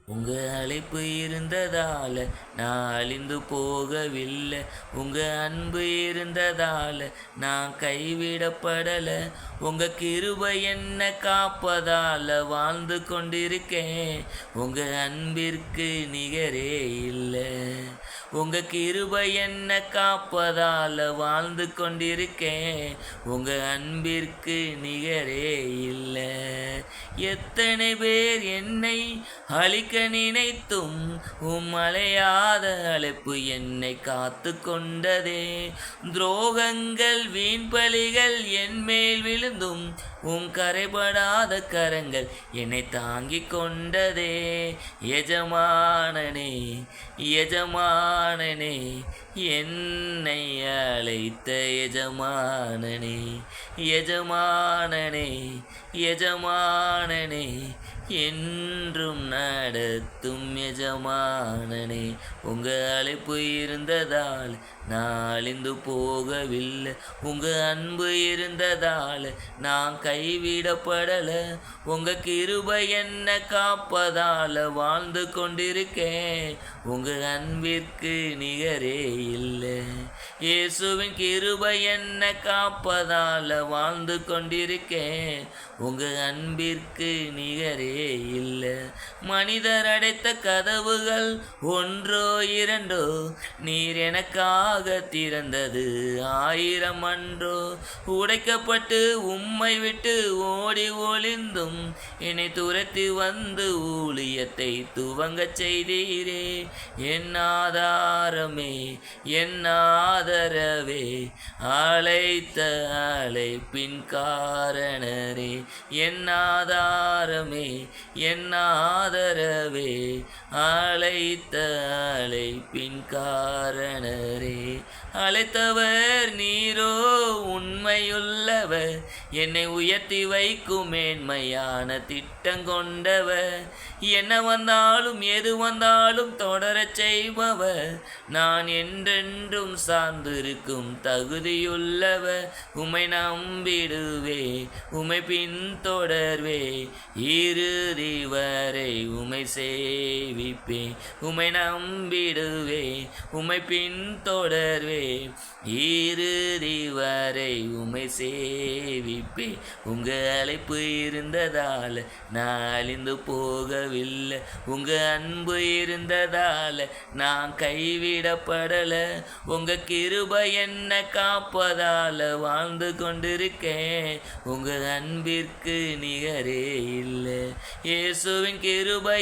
உங்க அழைப்பு இருந்ததால நான் அழிந்து போகவில்லை. உங்க அன்பு இருந்ததால நான் கைவிடப்படல. உங்க கிருபை என்ன காப்பதால வாழ்ந்து கொண்டிருக்கேன். உங்க அன்பிற்கு நிகரே இல்லை. உங்க கிருபை என்ன காப்பதால வாழ்ந்து கொண்டிருக்கேன். உங்க அன்பிற்கு நிகரே இல்லை. எத்தனை பேர் என்னை அழிக்க நினைத்தும் அலையாத அழைப்பு என்னை காத்து கொண்டதே. துரோகங்கள் வீண்பலிகள் என் மேல் விழுந்தும் கரைபடாத கரங்கள் என்னை தாங்கிக் கொண்டதே. எஜமானனே எஜமானனே என்னை அழைத்த எஜமானனே. எஜமானனே எஜமானனே என்றும் நடத்தும் எஜமானனே. உங்க அழைப்பு இருந்ததால் நான் அழிந்து போகவில்லை. உங்க அன்பு இருந்ததால் நான் கைவிடப்படல. உங்க கிருபை என்ன காப்பதால வாழ்ந்து கொண்டிருக்கேன். உங்க அன்பிற்கு நிகரே இல்லை. இயேசுவின் கிருபை என்ன காப்பதால வாழ்ந்து கொண்டிருக்கேன். உங்க அன்பிற்கு நிகரே இல்லை. மனிதர் அடைத்த கதவுகள் ஒன்றோ இரண்டோ, நீர் எனக்காக திறந்தது 1000 அன்றோ. உடைக்கப்பட்டு உம்மை விட்டு ஓடி ஒளிந்தும் என்னை துரத்தி வந்து ஊழியத்தை துவங்கச் செய்தீரே. என் ஆதாரமே என் ஆதரவே அழைத்த அழைப்பின் காரணரே. என் ஆதாரமே என் ஆதரவே அழைத்த அழைப்பின் காரணரே. அழைத்தவர் நீரோ உண்மையுள்ளவர். என்னை உயர்த்தி வைக்கும் மேன்மையான திட்டங்கொண்டவர். என்ன வந்தாலும் எது வந்தாலும் தொடரச் செய்பவர். நான் என்றென்றும் சார்ந்திருக்கும் தகுதியுள்ளவர். உம்மை நம்பிடுவே உம்மை பின்தொடர்வே. இறுதி வரை உம்மை சேவிப்பேன். உம்மை நம்பிடுவே உம்மை பின்தொடர்வே. இறுதி வரை உம்மை சேவிப்பே. உங்க அழைப்பு இருந்ததால நான் அழிந்து போகவில்லை. உங்க அன்பு இருந்ததால நான் கைவிடப்படல. உங்க கிருபை என்ன காப்பதால வாழ்ந்து கொண்டிருக்கேன். உங்க அன்பிற்கு நிகரே இல்லை. இயேசுவின் கிருபை